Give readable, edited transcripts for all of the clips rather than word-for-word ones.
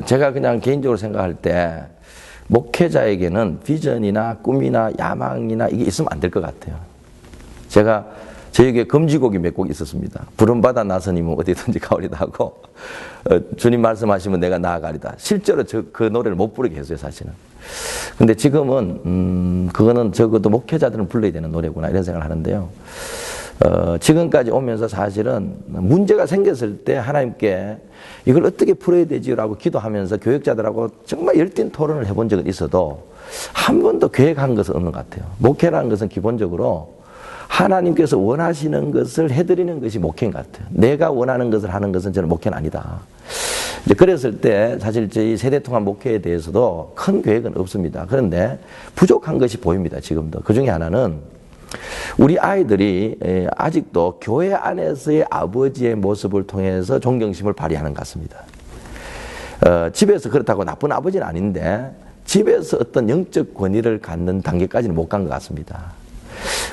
제가 그냥 개인적으로 생각할 때 목회자에게는 비전이나 꿈이나 야망이나 이게 있으면 안 될 것 같아요. 제가 저에게 금지곡이 몇 곡 있었습니다. 부름받아 나서님은 어디든지 가오리다 하고 주님 말씀하시면 내가 나아가리다. 실제로 그 노래를 못 부르게 했어요, 사실은. 근데 지금은 그거는 적어도 목회자들은 불러야 되는 노래구나 이런 생각을 하는데요. 지금까지 오면서 사실은 문제가 생겼을 때 하나님께 이걸 어떻게 풀어야 되지라고 기도하면서 교역자들하고 정말 열띤 토론을 해본 적은 있어도 한 번도 계획한 것은 없는 것 같아요. 목회라는 것은 기본적으로 하나님께서 원하시는 것을 해드리는 것이 목회인 것 같아요. 내가 원하는 것을 하는 것은 저는 목회는 아니다. 이제 그랬을 때 사실 저희 세대통합 목회에 대해서도 큰 계획은 없습니다. 그런데 부족한 것이 보입니다. 지금도. 그 중에 하나는 우리 아이들이 아직도 교회 안에서의 아버지의 모습을 통해서 존경심을 발휘하는 것 같습니다. 집에서 그렇다고 나쁜 아버지는 아닌데 집에서 어떤 영적 권위를 갖는 단계까지는 못 간 것 같습니다.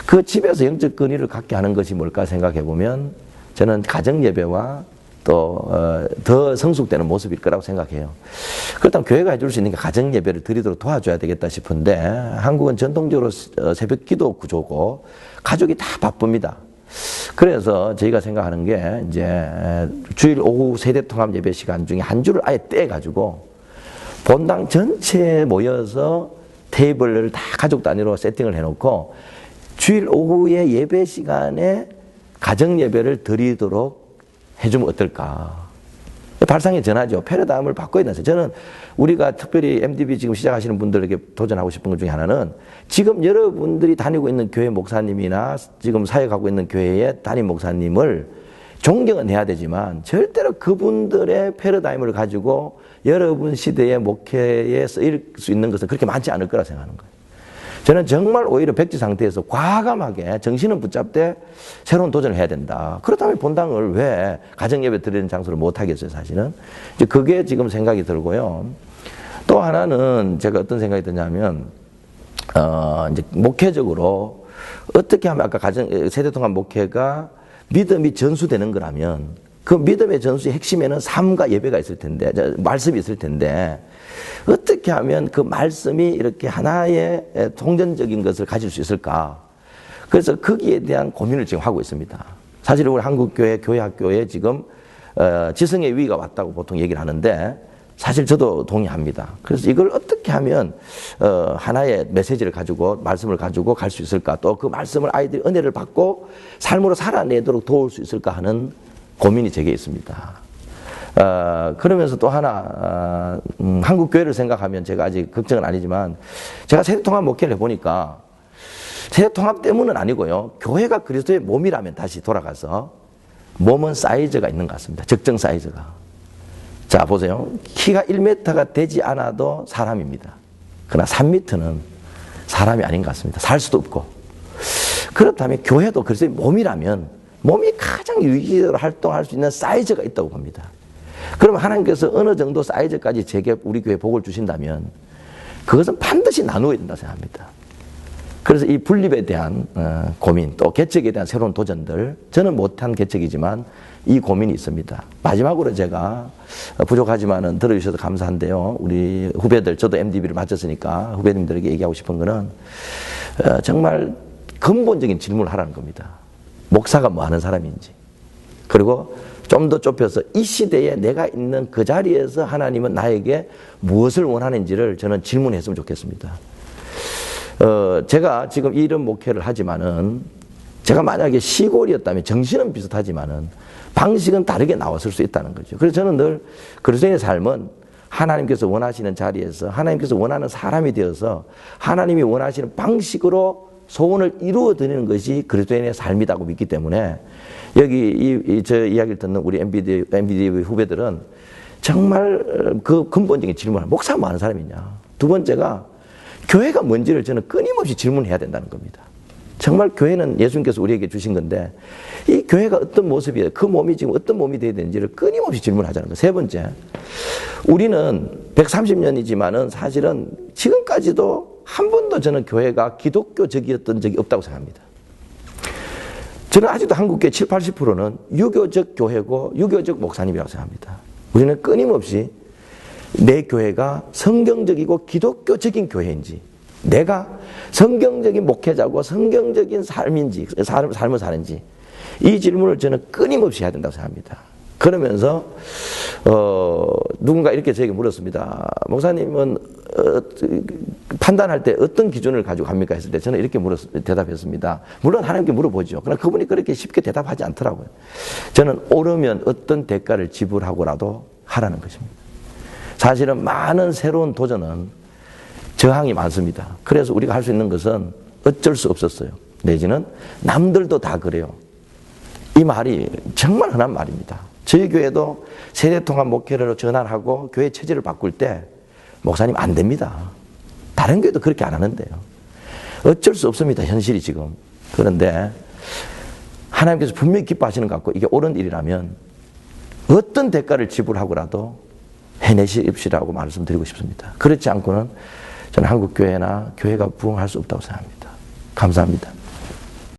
그 집에서 영적 권위를 갖게 하는 것이 뭘까 생각해 보면 저는 가정예배와 또 더 성숙되는 모습일 거라고 생각해요. 그렇다면 교회가 해줄 수 있는 게 가정예배를 드리도록 도와줘야 되겠다 싶은데 한국은 전통적으로 새벽 기도 구조고 가족이 다 바쁩니다. 그래서 저희가 생각하는 게 이제 주일 오후 세대통합 예배 시간 중에 한 주를 아예 떼가지고 본당 전체에 모여서 테이블을 다 가족 단위로 세팅을 해놓고 주일 오후에 예배 시간에 가정 예배를 드리도록 해주면 어떨까? 발상의 전환이죠. 패러다임을 바꿔야 된다. 저는 우리가 특별히 MDB 지금 시작하시는 분들에게 도전하고 싶은 것 중에 하나는 지금 여러분들이 다니고 있는 교회 목사님이나 지금 사역하고 있는 교회의 담임 목사님을 존경은 해야 되지만 절대로 그분들의 패러다임을 가지고 여러분 시대의 목회에 쓰일 수 있는 것은 그렇게 많지 않을 거라 생각하는 거예요. 저는 정말 오히려 백지 상태에서 과감하게 정신은 붙잡되 새로운 도전을 해야 된다. 그렇다면 본당을 왜 가정예배 드리는 장소를 못 하겠어요, 사실은. 이제 그게 지금 생각이 들고요. 또 하나는 제가 어떤 생각이 드냐면, 이제 목회적으로 어떻게 하면 아까 세대통합 목회가 믿음이 전수되는 거라면 그 믿음의 전수의 핵심에는 삶과 예배가 있을 텐데, 말씀이 있을 텐데, 어떻게 하면 그 말씀이 이렇게 하나의 통전적인 것을 가질 수 있을까? 그래서 거기에 대한 고민을 지금 하고 있습니다. 사실 우리 한국교회, 교회학교에 지금 지성의 위기가 왔다고 보통 얘기를 하는데 사실 저도 동의합니다. 그래서 이걸 어떻게 하면 하나의 메시지를 가지고 말씀을 가지고 갈 수 있을까? 또 그 말씀을 아이들이 은혜를 받고 삶으로 살아내도록 도울 수 있을까 하는 고민이 제게 있습니다. 그러면서 또 하나, 한국교회를 생각하면 제가 아직 걱정은 아니지만 제가 세대통합 목회를 해보니까 세대통합 때문은 아니고요. 교회가 그리스도의 몸이라면 다시 돌아가서 몸은 사이즈가 있는 것 같습니다. 적정 사이즈가. 자, 보세요. 키가 1m가 되지 않아도 사람입니다. 그러나 3m는 사람이 아닌 것 같습니다. 살 수도 없고. 그렇다면 교회도 그리스도의 몸이라면 몸이 가장 유기적으로 활동할 수 있는 사이즈가 있다고 봅니다. 그러면 하나님께서 어느 정도 사이즈까지 제게 우리 교회에 복을 주신다면 그것은 반드시 나누어야 된다 생각합니다. 그래서 이 분립에 대한 고민, 또 개척에 대한 새로운 도전들, 저는 못한 개척이지만 이 고민이 있습니다. 마지막으로 제가 부족하지만은 들어주셔서 감사한데요. 우리 후배들, 저도 MDB를 마쳤으니까 후배님들에게 얘기하고 싶은 거는 정말 근본적인 질문을 하라는 겁니다. 목사가 뭐 하는 사람인지. 그리고 좀 더 좁혀서 이 시대에 내가 있는 그 자리에서 하나님은 나에게 무엇을 원하는지를 저는 질문했으면 좋겠습니다. 제가 지금 이런 목회를 하지만은 제가 만약에 시골이었다면 정신은 비슷하지만은 방식은 다르게 나왔을 수 있다는 거죠. 그래서 저는 늘 그리스도인의 삶은 하나님께서 원하시는 자리에서 하나님께서 원하는 사람이 되어서 하나님이 원하시는 방식으로 소원을 이루어 드리는 것이 그리스도인의 삶이라고 믿기 때문에 여기 저 이야기를 듣는 우리 MBD 후배들은 정말 그 근본적인 질문을 목사 뭐 하는 사람이냐. 두 번째가 교회가 뭔지를 저는 끊임없이 질문해야 된다는 겁니다. 정말 교회는 예수님께서 우리에게 주신 건데 이 교회가 어떤 모습이에요? 그 몸이 지금 어떤 몸이 되어야 되는지를 끊임없이 질문하자는 거예요. 세 번째, 우리는 130년이지만은 사실은 지금까지도 한 번도 저는 교회가 기독교적이었던 적이 없다고 생각합니다. 저는 아직도 한국교회 70, 80%는 유교적 교회고 유교적 목사님이라고 생각합니다. 우리는 끊임없이 내 교회가 성경적이고 기독교적인 교회인지, 내가 성경적인 목회자고 성경적인 삶을 사는지, 이 질문을 저는 끊임없이 해야 된다고 생각합니다. 그러면서 누군가 이렇게 저에게 물었습니다. 목사님은 판단할 때 어떤 기준을 가지고 합니까? 했을 때 저는 이렇게 대답했습니다. 물론 하나님께 물어보죠. 그러나 그분이 그렇게 쉽게 대답하지 않더라고요. 저는 오르면 어떤 대가를 지불하고라도 하라는 것입니다. 사실은 많은 새로운 도전은 저항이 많습니다. 그래서 우리가 할 수 있는 것은 어쩔 수 없었어요. 내지는 남들도 다 그래요. 이 말이 정말 흔한 말입니다. 저희 교회도 세대통합 목회로 전환하고 교회 체질을 바꿀 때 목사님 안 됩니다. 다른 교회도 그렇게 안 하는데요. 어쩔 수 없습니다. 현실이 지금. 그런데 하나님께서 분명히 기뻐하시는 것 같고 이게 옳은 일이라면 어떤 대가를 지불하고라도 해내십시라고 말씀드리고 싶습니다. 그렇지 않고는 저는 한국교회나 교회가 부흥할 수 없다고 생각합니다. 감사합니다.